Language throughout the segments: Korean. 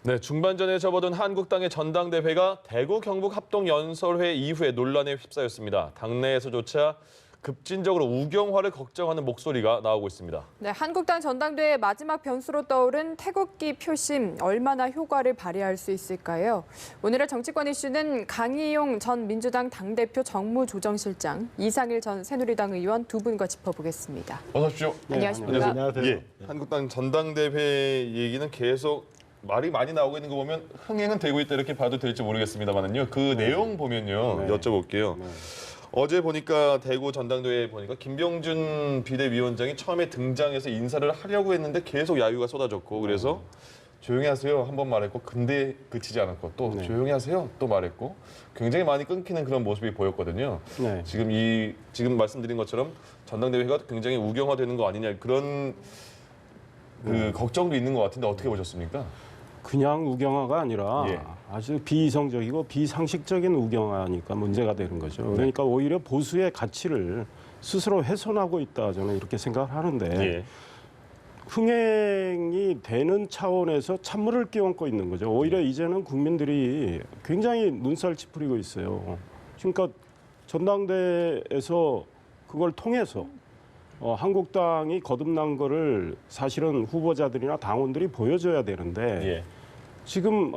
네, 중반전에 접어든 한국당의 전당대회가 대구 경북 합동연설회 이후에 논란에 휩싸였습니다. 당내에서조차 급진적으로 우경화를 걱정하는 목소리가 나오고 있습니다. 네, 한국당 전당대회 마지막 변수로 떠오른 태극기 표심 얼마나 효과를 발휘할 수 있을까요? 오늘의 정치권 이슈는 강희용 전 민주당 당대표 정무조정실장, 이상일 전 새누리당 의원 두 분과 짚어보겠습니다. 어서 오십시오. 네, 안녕하십니까? 안녕하세요. 예, 한국당 전당대회 얘기는 계속 말이 많이 나오고 있는 거 보면 흥행은 되고 있다 이렇게 봐도 될지 모르겠습니다만은요. 그 내용 보면요. 여쭤볼게요. 어제 보니까 대구 전당대회 보니까 김병준 비대위원장이 처음에 등장해서 인사를 하려고 했는데 계속 야유가 쏟아졌고 그래서 조용히 하세요 한 번 말했고 근데 그치지 않았고 또 조용히 하세요 또 말했고 굉장히 많이 끊기는 그런 모습이 보였거든요. 네. 지금 말씀드린 것처럼 전당대회가 굉장히 우경화되는 거 아니냐 그런 그 걱정도 있는 것 같은데 어떻게 보셨습니까? 그냥 우경화가 아니라 예. 아주 비이성적이고 비상식적인 우경화니까 문제가 되는 거죠. 그러니까 오히려 보수의 가치를 스스로 훼손하고 있다 저는 이렇게 생각을 하는데 예. 흥행이 되는 차원에서 찬물을 끼얹고 있는 거죠. 오히려 이제는 국민들이 굉장히 눈살 찌푸리고 있어요. 그러니까 전당대회에서 그걸 통해서 한국당이 거듭난 거를 사실은 후보자들이나 당원들이 보여줘야 되는데 예. 지금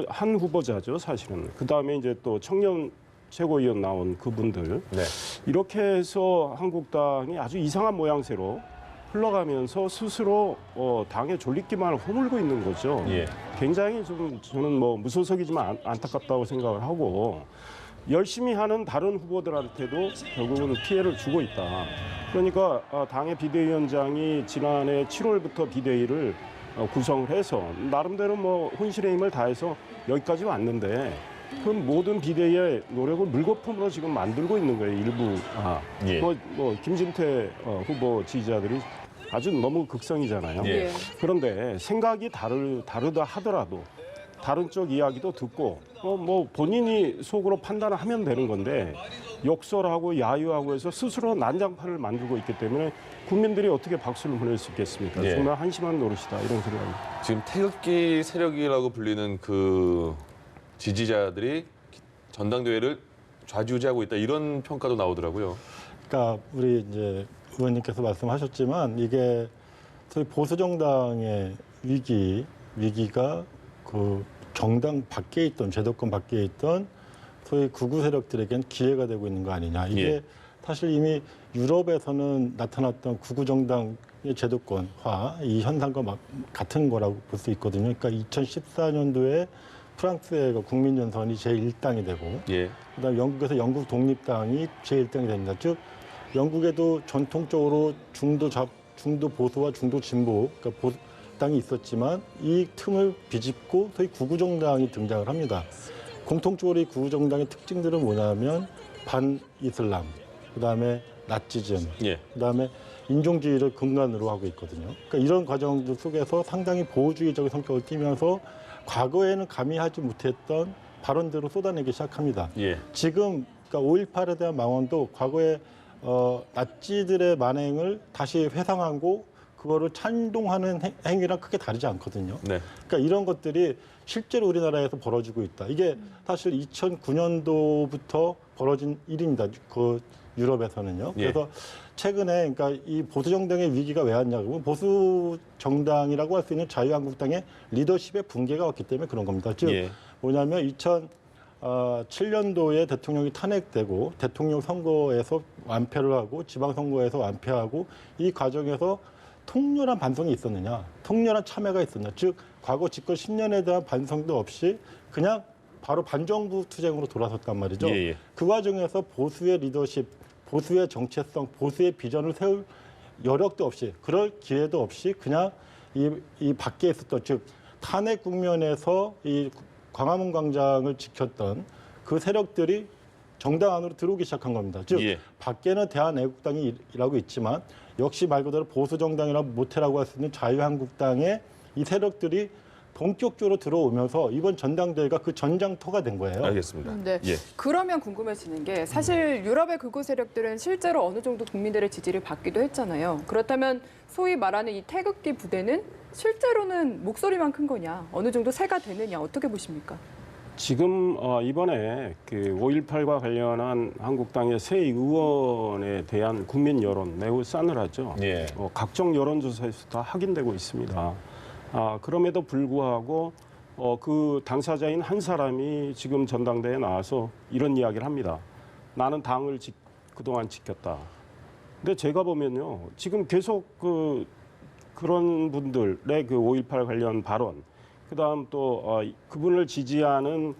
한 후보자죠 사실은. 그 다음에 이제 또 청년 최고위원 나온 그분들 네. 이렇게 해서 한국당이 아주 이상한 모양새로 흘러가면서 스스로 당의 졸리기만을 허물고 있는 거죠. 예. 굉장히 좀 저는 뭐 무소속이지만 안타깝다고 생각을 하고 열심히 하는 다른 후보들한테도 결국은 피해를 주고 있다. 그러니까 당의 비대위원장이 지난해 7월부터 비대위를 구성을 해서 나름대로 뭐 혼신의 힘을 다해서 여기까지 왔는데 그 모든 비대위의 노력을 물거품으로 지금 만들고 있는 거예요. 일부 예. 김진태 후보 지지자들이 아주 너무 극성이잖아요. 예. 그런데 생각이 다르다 하더라도 다른 쪽 이야기도 듣고 뭐 본인이 속으로 판단을 하면 되는 건데 욕설하고 야유하고 해서 스스로 난장판을 만들고 있기 때문에 국민들이 어떻게 박수를 보낼 수 있겠습니까? 예. 정말 한심한 노릇이다 이런 생각입니다. 지금 태극기 세력이라고 불리는 그 지지자들이 전당대회를 좌지우지하고 있다 이런 평가도 나오더라고요. 그러니까 우리 이제 의원님께서 말씀하셨지만 이게 소위 보수 정당의 위기가 그 정당 밖에 있던 제도권 밖에 있던 소위 극우 세력들에겐 기회가 되고 있는 거 아니냐. 이게 예. 사실 이미 유럽에서는 나타났던 극우 정당의 제도권화 이 현상과 같은 거라고 볼 수 있거든요. 그러니까 2014년도에 프랑스의 국민전선이 제1당이 되고 예. 그다음에 영국에서 영국 독립당이 제1당이 됩니다. 즉 영국에도 전통적으로 중도 보수와 중도 진보 그러니까 당이 있었지만 이 틈을 비집고 소위 구구정당이 등장을 합니다. 공통적으로 이 구구정당의 특징들은 뭐냐면 반이슬람, 그다음에 나치즘, 예. 그다음에 인종주의를 근간으로 하고 있거든요. 그러니까 이런 과정들 속에서 상당히 보호주의적인 성격을 띠면서 과거에는 감히 하지 못했던 발언들을 쏟아내기 시작합니다. 예. 지금 그러니까 5.18에 대한 망언도 과거에 나치들의 만행을 다시 회상하고 그거를 찬동하는 행위랑 크게 다르지 않거든요. 네. 그러니까 이런 것들이 실제로 우리나라에서 벌어지고 있다. 이게 사실 2009년도부터 벌어진 일입니다. 그 유럽에서는요. 예. 그래서 최근에 그러니까 이 보수 정당의 위기가 왜 왔냐고 보수 정당이라고 할 수 있는 자유한국당의 리더십의 붕괴가 왔기 때문에 그런 겁니다. 즉 예. 뭐냐면 2007년도에 대통령이 탄핵되고 대통령 선거에서 완패를 하고 지방선거에서 완패하고 이 과정에서 통렬한 반성이 있었느냐, 통렬한 참여가 있었느냐. 즉 과거 집권 10년에 대한 반성도 없이 그냥 바로 반정부 투쟁으로 돌아섰단 말이죠. 예, 예. 그 과정에서 보수의 리더십, 보수의 정체성, 보수의 비전을 세울 여력도 없이 그럴 기회도 없이 그냥 이 밖에 있었던 즉 탄핵 국면에서 이 광화문 광장을 지켰던 그 세력들이 정당 안으로 들어오기 시작한 겁니다. 즉 예. 밖에는 대한애국당이 일하고 있지만 역시 말 그대로 보수 정당이라고 모태라고 할 수 있는 자유한국당의 이 세력들이 본격적으로 들어오면서 이번 전당대회가 그 전장터가 된 거예요. 알겠습니다. 네. 예. 그러면 궁금해지는 게 사실 유럽의 극우 세력들은 실제로 어느 정도 국민들의 지지를 받기도 했잖아요. 그렇다면 소위 말하는 이 태극기 부대는 실제로는 목소리만 큰 거냐, 어느 정도 세가 되느냐, 어떻게 보십니까? 지금 이번에 그 5.18과 관련한 한국당의 새 의원에 대한 국민 여론 매우 싸늘하죠. 예. 각종 여론조사에서 다 확인되고 있습니다. 그럼에도 불구하고 그 당사자인 한 사람이 지금 전당대회에 나와서 이런 이야기를 합니다. 나는 당을 그동안 지켰다. 근데 제가 보면요, 지금 계속 그런 분들의 그 5.18 관련 발언, 그다음 또 그분을 지지하는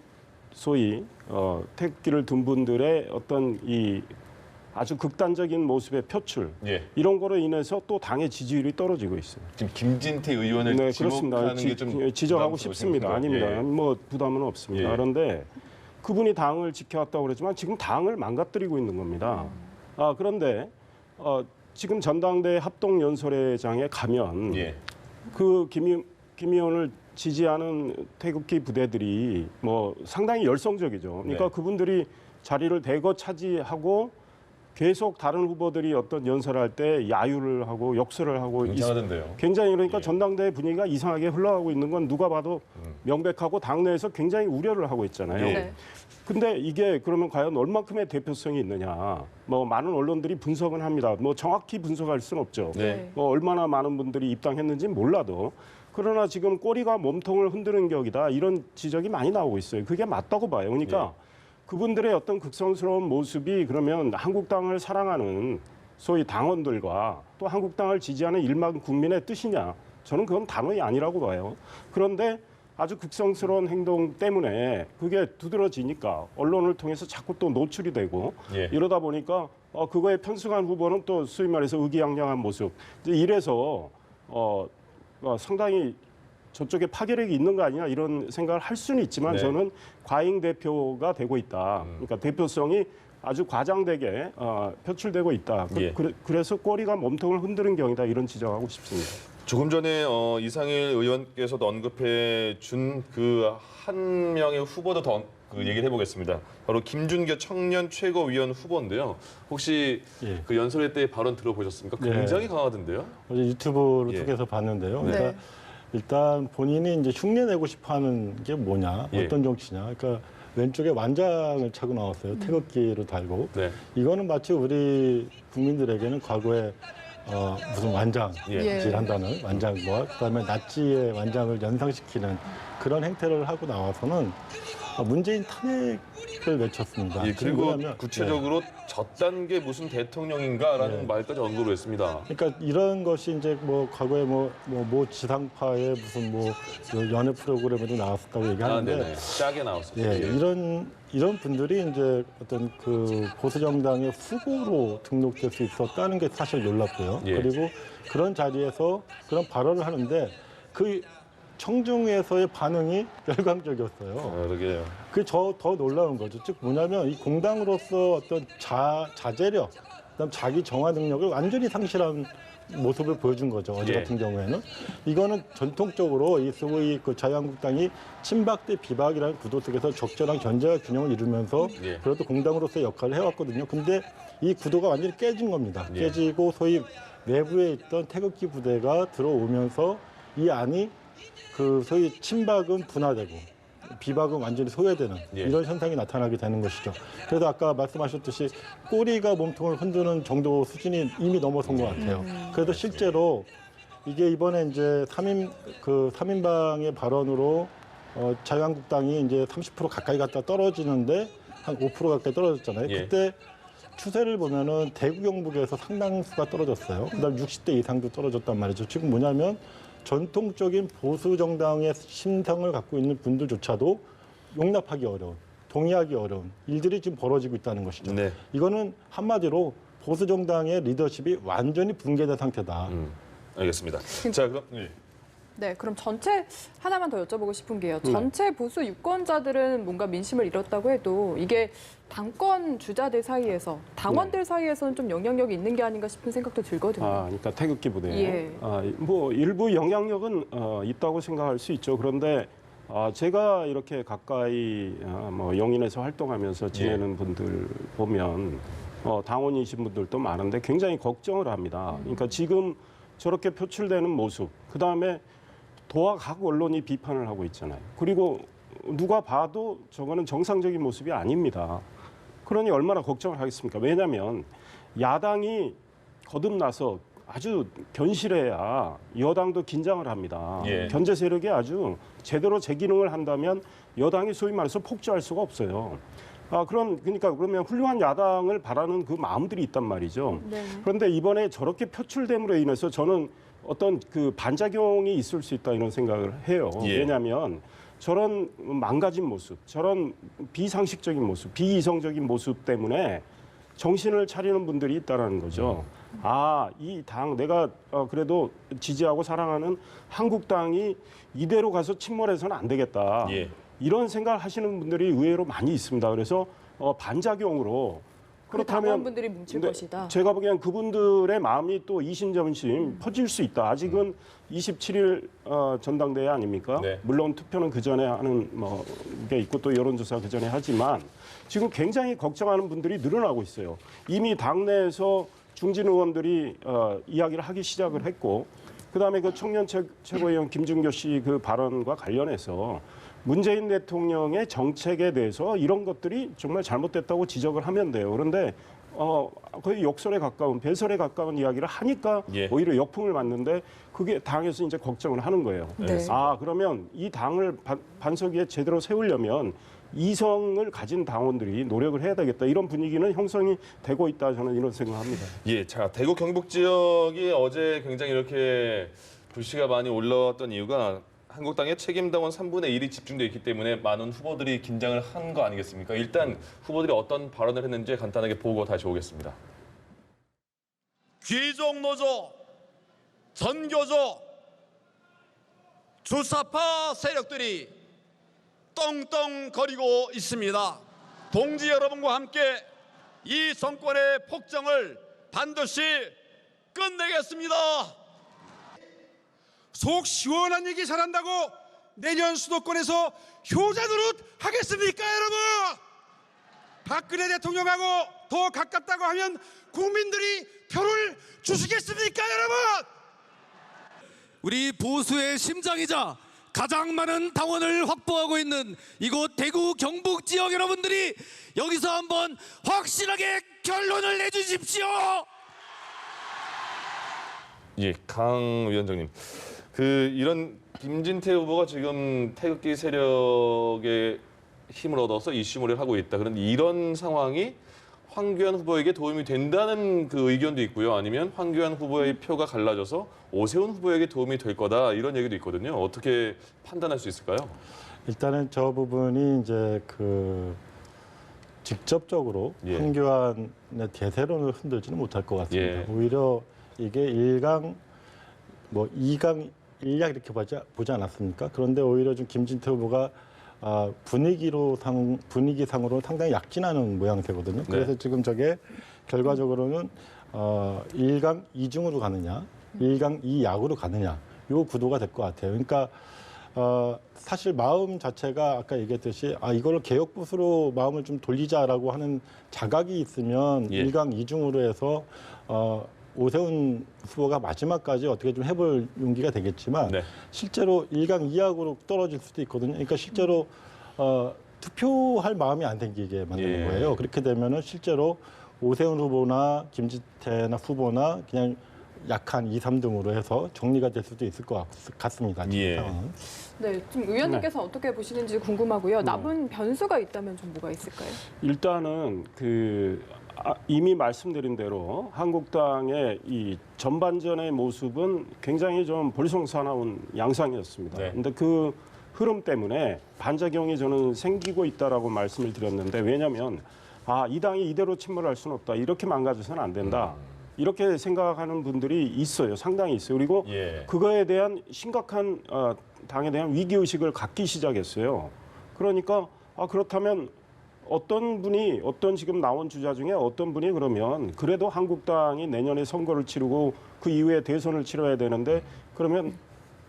소위 태극기를 든 분들의 어떤 이 아주 극단적인 모습의 표출, 예. 이런 거로 인해서 또 당의 지지율이 떨어지고 있어요. 지금 김진태 의원을 네, 지목하는 그렇습니다. 게 좀 지적하고 싶습니다. 아닙니다. 예. 뭐 부담은 없습니다. 예. 그런데 그분이 당을 지켜왔다고 그러지만 지금 당을 망가뜨리고 있는 겁니다. 그런데 지금 전당대 합동연설회장에 가면 예. 그 김 의원을 지지하는 태극기 부대들이 뭐 상당히 열성적이죠. 그러니까 네. 그분들이 자리를 대거 차지하고 계속 다른 후보들이 어떤 연설할 때 야유를 하고 역설을 하고 굉장하던데요. 굉장히 그러니까 예. 전당대회 분위기가 이상하게 흘러가고 있는 건 누가 봐도 명백하고 당내에서 굉장히 우려를 하고 있잖아요. 예. 네. 근데 이게 그러면 과연 얼만큼의 대표성이 있느냐? 뭐 많은 언론들이 분석은 합니다. 뭐 정확히 분석할 수는 없죠. 네. 뭐 얼마나 많은 분들이 입당했는지 몰라도 그러나 지금 꼬리가 몸통을 흔드는 격이다 이런 지적이 많이 나오고 있어요. 그게 맞다고 봐요. 그러니까 그분들의 어떤 극성스러운 모습이 그러면 한국당을 사랑하는 소위 당원들과 또 한국당을 지지하는 일반 국민의 뜻이냐? 저는 그건 단호히 아니라고 봐요. 그런데 아주 극성스러운 행동 때문에 그게 두드러지니까 언론을 통해서 자꾸 또 노출이 되고 예. 이러다 보니까 그거에 편승한 후보는 또 소위 말해서 의기양양한 모습. 이제 이래서 상당히 저쪽에 파괴력이 있는 거 아니냐 이런 생각을 할 수는 있지만 네. 저는 과잉 대표가 되고 있다. 그러니까 대표성이 아주 과장되게 표출되고 있다. 예. 그래서 꼬리가 몸통을 흔드는 경이다 이런 지적하고 싶습니다. 조금 전에 이상일 의원께서도 언급해 준 그 한 명의 후보도 더 그 얘기를 해보겠습니다. 바로 김준규 청년 최고위원 후보인데요. 혹시 예. 그 연설회 때 발언 들어보셨습니까? 네. 굉장히 강하던데요. 어제 유튜브로 예. 통해서 봤는데요. 네. 그러니까 일단 본인이 이제 흉내내고 싶어하는 게 뭐냐, 예. 어떤 정치냐. 그러니까 왼쪽에 완장을 차고 나왔어요. 태극기를 달고. 네. 이거는 마치 우리 국민들에게는 과거에 무슨 완장질 예. 한다는 완장과 그다음에 나치의 완장을 연상시키는 그런 행태를 하고 나와서는 문재인 탄핵을 외쳤습니다. 예, 지금 그리고 뭐냐면, 구체적으로 저딴 게 무슨 대통령인가라는 네. 말까지 언급을 했습니다. 그러니까 이런 것이 이제 뭐 과거에 뭐 지상파의 무슨 뭐 연애 프로그램에도 나왔었다고 얘기하는데 네네. 짜게 나왔었죠. 예, 이런 분들이 이제 어떤 그 보수 정당의 후보로 등록될 수 있었다는 게 사실 놀랍고요. 예. 그리고 그런 자리에서 그런 발언을 하는데 그 청중에서의 반응이 열광적이었어요. 그러게요. 그게 더 놀라운 거죠. 즉 뭐냐면 이 공당으로서 어떤 자제력, 그다음 자기 정화 능력을 완전히 상실한 모습을 보여준 거죠. 어제 예. 같은 경우에는 이거는 전통적으로 이 소위 그 자유한국당이 친박 대 비박이라는 구도 속에서 적절한 견제와 균형을 이루면서 예. 그래도 공당으로서의 역할을 해왔거든요. 근데 이 구도가 완전히 깨진 겁니다. 예. 깨지고 소위 내부에 있던 태극기 부대가 들어오면서 이 안이 그 소위 친박은 분화되고 비박은 완전히 소외되는 예. 이런 현상이 나타나게 되는 것이죠. 그래서 아까 말씀하셨듯이 꼬리가 몸통을 흔드는 정도 수준이 이미 넘어선 것 같아요. 그래서 실제로 이게 이번에 이제 3인방의 발언으로 자유한국당이 이제 30% 가까이 갔다 떨어지는데 한 5% 가까이 떨어졌잖아요. 예. 그때 추세를 보면은 대구 경북에서 상당수가 떨어졌어요. 그다음 60대 이상도 떨어졌단 말이죠. 지금 뭐냐면 전통적인 보수 정당의 심성을 갖고 있는 분들조차도 용납하기 어려운, 동의하기 어려운 일들이 지금 벌어지고 있다는 것이죠. 네. 이거는 한마디로 보수 정당의 리더십이 완전히 붕괴된 상태다. 알겠습니다. 자, 그럼 네, 그럼 전체 하나만 더 여쭤보고 싶은 게요. 전체 보수 유권자들은 뭔가 민심을 잃었다고 해도 이게 당권 주자들 사이에서 당원들 사이에서는 좀 영향력이 있는 게 아닌가 싶은 생각도 들거든요. 그러니까 태극기 부대. 예. 뭐 일부 영향력은 있다고 생각할 수 있죠. 그런데 제가 이렇게 가까이 뭐 영인에서 활동하면서 지내는 분들 보면 당원이신 분들도 많은데 굉장히 걱정을 합니다. 그러니까 지금 저렇게 표출되는 모습, 그 다음에 도와 각 언론이 비판을 하고 있잖아요. 그리고 누가 봐도 저거는 정상적인 모습이 아닙니다. 그러니 얼마나 걱정을 하겠습니까? 왜냐하면 야당이 거듭나서 아주 견실해야 여당도 긴장을 합니다. 예. 견제 세력이 아주 제대로 제 기능을 한다면 여당이 소위 말해서 폭주할 수가 없어요. 그러니까 그러면 훌륭한 야당을 바라는 그 마음들이 있단 말이죠. 네. 그런데 이번에 저렇게 표출됨으로 인해서 저는 어떤 그 반작용이 있을 수 있다 이런 생각을 해요. 예. 왜냐하면 저런 망가진 모습, 저런 비상식적인 모습, 비이성적인 모습 때문에 정신을 차리는 분들이 있다라는 거죠. 이 당 내가 그래도 지지하고 사랑하는 한국당이 이대로 가서 침몰해서는 안 되겠다. 예. 이런 생각을 하시는 분들이 의외로 많이 있습니다. 그래서 반작용으로 그렇다면 당원분들이 뭉칠 근데 것이다. 제가 보기엔 그분들의 마음이 또 이심전심 퍼질 수 있다. 아직은 27일 전당대회 아닙니까? 네. 물론 투표는 그 전에 하는 게 있고 또 여론조사 그 전에 하지만 지금 굉장히 걱정하는 분들이 늘어나고 있어요. 이미 당내에서 중진 의원들이 이야기를 하기 시작을 했고, 그다음에 그 청년 최고위원 김준교 씨 그 발언과 관련해서 문재인 대통령의 정책에 대해서 이런 것들이 정말 잘못됐다고 지적을 하면 돼요. 그런데 거의 욕설에 가까운 배설에 가까운 이야기를 하니까 예. 오히려 역풍을 맞는데 그게 당에서 이제 걱정을 하는 거예요. 네. 그러면 이 당을 반석 위에 제대로 세우려면 이성을 가진 당원들이 노력을 해야 되겠다. 이런 분위기는 형성이 되고 있다. 저는 이런 생각합니다. 예, 자 대구 경북 지역이 어제 굉장히 이렇게 불씨가 많이 올라왔던 이유가 한국당의 책임당원 3분의 1이 집중돼 있기 때문에 많은 후보들이 긴장을 한 거 아니겠습니까? 일단 후보들이 어떤 발언을 했는지 간단하게 보고 다시 오겠습니다. 귀족노조, 전교조, 주사파 세력들이 떵떵거리고 있습니다. 동지 여러분과 함께 이 정권의 폭정을 반드시 끝내겠습니다. 속 시원한 얘기 잘한다고 내년 수도권에서 효자 노릇 하겠습니까, 여러분? 박근혜 대통령하고 더 가깝다고 하면 국민들이 표를 주시겠습니까, 여러분? 우리 보수의 심장이자 가장 많은 당원을 확보하고 있는 이곳 대구 경북 지역 여러분들이 여기서 한번 확실하게 결론을 내주십시오. 예, 강 위원장님. 이런 김진태 후보가 지금 태극기 세력의 힘을 얻어서 이슈몰이를 하고 있다. 그런데 이런 상황이 황교안 후보에게 도움이 된다는 그 의견도 있고요. 아니면 황교안 후보의 표가 갈라져서 오세훈 후보에게 도움이 될 거다. 이런 얘기도 있거든요. 어떻게 판단할 수 있을까요? 일단은 저 부분이 이제 직접적으로 예. 황교안의 대세론을 흔들지는 못할 것 같습니다. 예. 오히려 이게 1강, 2강, 1약 이렇게 보지 않았습니까? 그런데 오히려 좀 김진태 후보가 분위기상으로 상당히 약진하는 모양새거든요. 그래서 지금 저게 결과적으로는 1강 2중으로 가느냐, 1강 2약으로 가느냐, 요 구도가 될 것 같아요. 그러니까 사실 마음 자체가 아까 얘기했듯이 이걸 개혁보수로 마음을 좀 돌리자라고 하는 자각이 있으면 예. 1강 2중으로 해서 오세훈 후보가 마지막까지 어떻게 좀 해볼 용기가 되겠지만 네. 실제로 1강 2약으로 떨어질 수도 있거든요. 그러니까 실제로 투표할 마음이 안 생기게 만드는 예. 거예요. 그렇게 되면은 실제로 오세훈 후보나 김진태나 후보나 그냥 약한 2, 3등으로 해서 정리가 될 수도 있을 것 같습니다. 지금 예. 상황은. 네, 좀 의원님께서 어떻게 보시는지 궁금하고요. 남은 변수가 있다면 좀 뭐가 있을까요? 일단은 이미 말씀드린 대로 한국당의 이 전반전의 모습은 굉장히 좀 볼썽사나운 양상이었습니다. 네. 근데 그 흐름 때문에 반작용이 저는 생기고 있다라고 말씀을 드렸는데 왜냐하면 이 당이 이대로 침몰할 수는 없다. 이렇게 망가져서는 안 된다. 이렇게 생각하는 분들이 있어요. 상당히 있어요. 그리고 예. 그거에 대한 심각한 당에 대한 위기의식을 갖기 시작했어요. 그러니까 그렇다면 어떤 지금 나온 주자 중에 어떤 분이 그러면 그래도 한국당이 내년에 선거를 치르고 그 이후에 대선을 치러야 되는데 그러면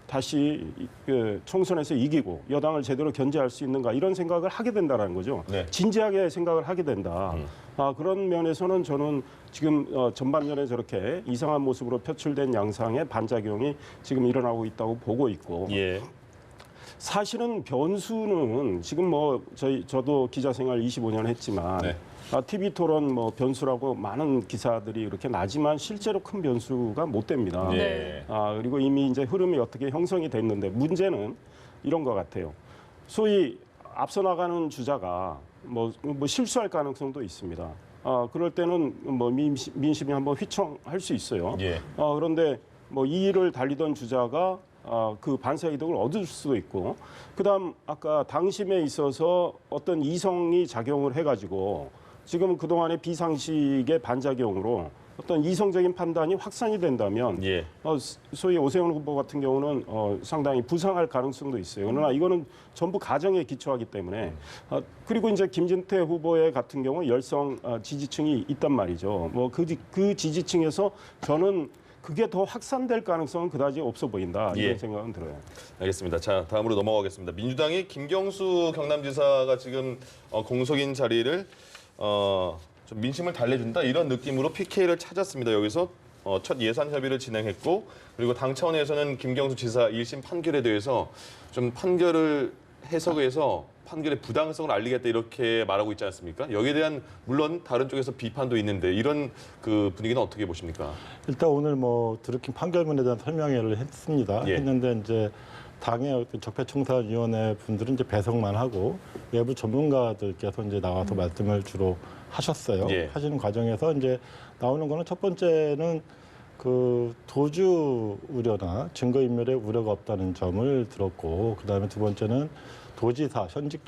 다시 그 총선에서 이기고 여당을 제대로 견제할 수 있는가 이런 생각을 하게 된다는 거죠. 네. 진지하게 생각을 하게 된다. 그런 면에서는 저는 지금 전반전에 저렇게 이상한 모습으로 표출된 양상의 반작용이 지금 일어나고 있다고 보고 있고 예. 사실은 변수는 지금 뭐 저도 기자 생활 25년 했지만 네. TV 토론 뭐 변수라고 많은 기사들이 이렇게 나지만 실제로 큰 변수가 못 됩니다. 예. 그리고 이미 이제 흐름이 어떻게 형성이 됐는데 문제는 이런 것 같아요. 소위 앞서 나가는 주자가 뭐 실수할 가능성도 있습니다. 그럴 때는 뭐 민심이 한번 휘청할 수 있어요. 예. 그런데 뭐 2위를 달리던 주자가 그 반사 이득을 얻을 수도 있고, 그다음 아까 당심에 있어서 어떤 이성이 작용을 해가지고 지금 그동안의 비상식의 반작용으로 어떤 이성적인 판단이 확산이 된다면 예. 소위 오세훈 후보 같은 경우는 상당히 부상할 가능성도 있어요. 그러나 이거는 전부 가정에 기초하기 때문에 그리고 이제 김진태 후보의 같은 경우 열성 지지층이 있단 말이죠. 뭐 그 지지층에서 저는 그게 더 확산될 가능성은 그다지 없어 보인다 이런 예. 생각은 들어요. 알겠습니다. 자, 다음으로 넘어가겠습니다. 민주당이 김경수 경남지사가 지금 공석인 자리를 좀 민심을 달래준다 이런 느낌으로 PK를 찾았습니다. 여기서 첫 예산 협의를 진행했고 그리고 당 차원에서는 김경수 지사 1심 판결에 대해서 좀 판결을 해석해서 판결의 부당성을 알리겠다 이렇게 말하고 있지 않습니까? 여기에 대한 물론 다른 쪽에서 비판도 있는데 이런 그 분위기는 어떻게 보십니까? 일단 오늘 뭐 드루킹 판결문에 대한 설명회를 했습니다. 예. 했는데 이제 당의 어떤 적폐청산위원회 분들은 이제 배석만 하고 외부 전문가들께서 이제 나와서 말씀을 주로 하셨어요. 예. 하시는 과정에서 이제 나오는 거는 첫 번째는 그 도주 우려나 증거인멸의 우려가 없다는 점을 들었고, 그 다음에 두 번째는 도지사, 현직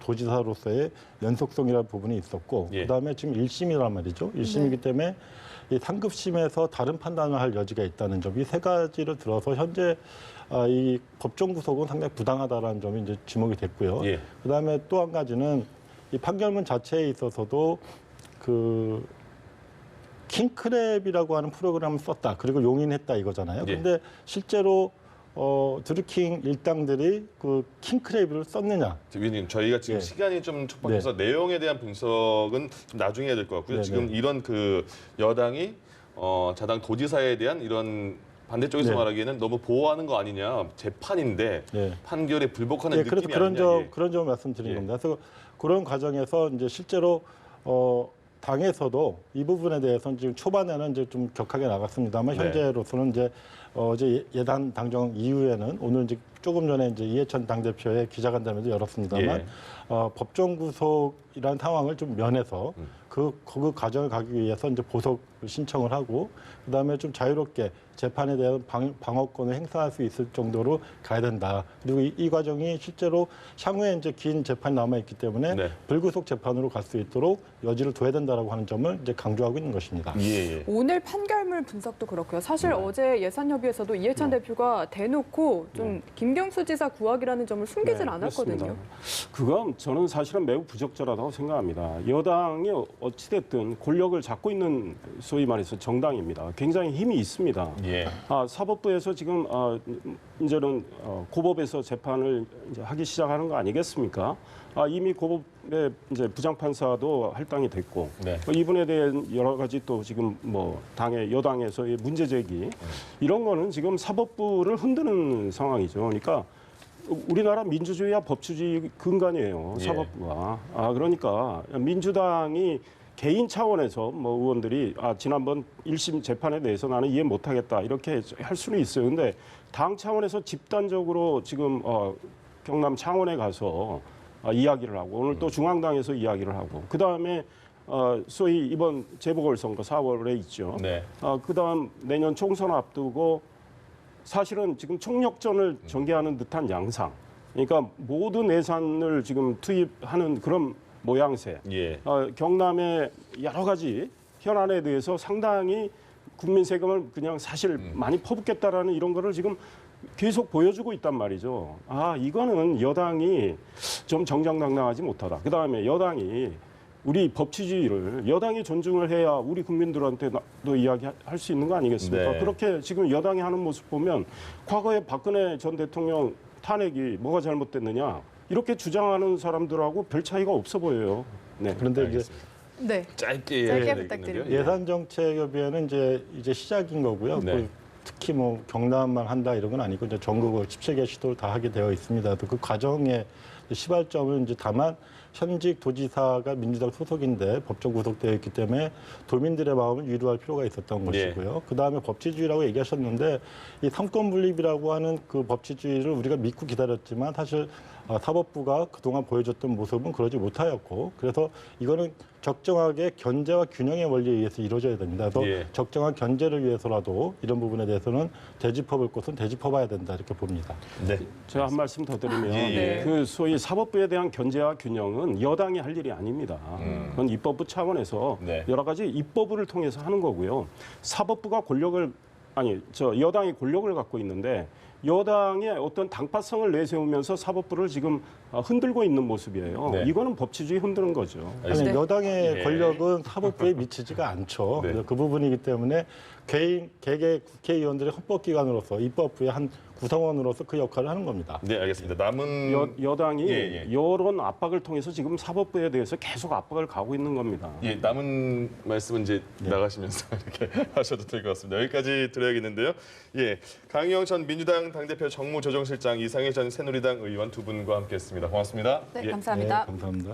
도지사로서의 연속성이라는 부분이 있었고, 예. 그 다음에 지금 1심이란 말이죠. 1심이기 때문에 이 상급심에서 다른 판단을 할 여지가 있다는 점, 이 세 가지를 들어서 현재 이 법정 구속은 상당히 부당하다라는 점이 이제 지목이 됐고요. 예. 그 다음에 또 한 가지는 이 판결문 자체에 있어서도 그 킹크랩이라고 하는 프로그램을 썼다. 그리고 용인했다 이거잖아요. 예. 근데 실제로 드루킹 일당들이 그 킹크랩을 썼느냐? 위원님, 저희가 지금 예. 시간이 좀 촉박해서 내용에 대한 분석은 좀 나중에 해야 될 것 같고요. 네네. 지금 이런 그 여당이 자당 도지사에 대한 이런 반대쪽에서 네. 말하기에는 너무 보호하는 거 아니냐, 재판인데 네. 판결에 불복하는 예, 느낌이 그래서 그런 아니냐. 점 예. 그런 점을 말씀드린 예. 겁니다. 그래서 그런 과정에서 이제 실제로 당에서도 이 부분에 대해서는 지금 초반에는 이제 좀 격하게 나갔습니다만 네. 현재로서는 이제 어제 예단 당정 이후에는 오늘 이제 조금 전에 이제 이해찬 당대표의 기자간담회도 열었습니다만 예. 법정 구속이라는 상황을 좀 면해서 그 과정을 가기 위해서 이제 보석 신청을 하고 그다음에 좀 자유롭게 재판에 대한 방어권을 행사할 수 있을 정도로 가야 된다. 그리고 이 과정이 실제로 향후에 이제 긴 재판이 남아 있기 때문에 네. 불구속 재판으로 갈 수 있도록 여지를 둬야 된다라고 하는 점을 이제 강조하고 있는 것입니다. 예. 오늘 판결문 분석도 그렇고요. 사실 어제 예산협의에서도 이해찬 대표가 대놓고 좀 김경수 지사 구하기라는 점을 숨기질 않았거든요. 그렇습니다. 그건 저는 사실은 매우 부적절하다고 생각합니다. 여당이 어찌됐든 권력을 잡고 있는 소위 말해서 정당입니다. 굉장히 힘이 있습니다. 예. 사법부에서 지금 이제는 고법에서 재판을 이제 하기 시작하는 거 아니겠습니까? 이미 고법의 이제 부장판사도 할당이 됐고 네. 이분에 대한 여러 가지 또 지금 뭐 당의 여당에서의 문제 제기 이런 거는 지금 사법부를 흔드는 상황이죠. 그러니까 우리나라 민주주의와 법치주의 근간이에요. 예. 사법부가. 그러니까 민주당이 개인 차원에서 뭐 의원들이 지난번 1심 재판에 대해서 나는 이해 못하겠다 이렇게 할 수는 있어요. 근데 당 차원에서 집단적으로 지금 경남 창원에 가서 이야기를 하고 오늘 또 중앙당에서 이야기를 하고 그다음에 소위 이번 재보궐선거 4월에 있죠. 네. 그다음 내년 총선 앞두고 사실은 지금 총력전을 전개하는 듯한 양상. 그러니까 모든 예산을 지금 투입하는 그런 모양새. 예. 경남의 여러 가지 현안에 대해서 상당히 국민 세금을 그냥 사실 많이 퍼붓겠다라는 이런 거를 지금 계속 보여주고 있단 말이죠. 아, 이거는 여당이 좀 정정당당하지 못하다. 그다음에 여당이 우리 법치주의를 여당이 존중을 해야 우리 국민들한테도 이야기할 수 있는 거 아니겠습니까? 네. 그렇게 지금 여당이 하는 모습 보면 과거에 박근혜 전 대통령 탄핵이 뭐가 잘못됐느냐 이렇게 주장하는 사람들하고 별 차이가 없어 보여요. 네. 그런데 이제 네. 짧게, 짧게 해야 부탁드립니다. 되겠는데요. 예산 정책협의회는 이제 시작인 거고요. 네. 그 특히 뭐 경남만 한다 이런 건 아니고 이제 전국을 17개 시도를 다 하게 되어 있습니다. 그 과정의 시발점은 이제 다만 현직 도지사가 민주당 소속인데 법적 구속되어 있기 때문에 도민들의 마음을 위로할 필요가 있었던 것이고요. 그다음에 법치주의라고 얘기하셨는데 이 삼권 분립이라고 하는 그 법치주의를 우리가 믿고 기다렸지만 사실 사법부가 그동안 보여줬던 모습은 그러지 못하였고 그래서 이거는 적정하게 견제와 균형의 원리에 의해서 이루어져야 됩니다. 그래서 예. 적정한 견제를 위해서라도 이런 부분에 대해서는 되짚어볼 것은 되짚어봐야 된다 이렇게 봅니다. 네. 제가 한 말씀 더 드리면 예. 그 소위 사법부에 대한 견제와 균형은 여당이 할 일이 아닙니다. 그건 입법부 차원에서 네. 여러 가지 입법부를 통해서 하는 거고요. 사법부가 여당이 권력을 갖고 있는데 여당의 어떤 당파성을 내세우면서 사법부를 지금 흔들고 있는 모습이에요. 네. 이거는 법치주의 흔드는 거죠. 아니, 네. 여당의 예. 권력은 사법부에 미치지가 않죠. 네. 그래서 그 부분이기 때문에 개개 국회의원들의 헌법기관으로서 입법부의 한 구성원으로서 그 역할을 하는 겁니다. 네, 알겠습니다. 남은 여당이 예, 예. 여론 압박을 통해서 지금 사법부에 대해서 계속 압박을 가고 있는 겁니다. 예, 남은 말씀은 이제 네. 나가시면서 이렇게 하셔도 될 것 같습니다. 여기까지 드려야겠는데요. 예, 강희영 전 민주당 당대표 정무조정실장, 이상희 전 새누리당 의원 두 분과 함께했습니다. 고맙습니다. 네, 예. 감사합니다. 네, 감사합니다.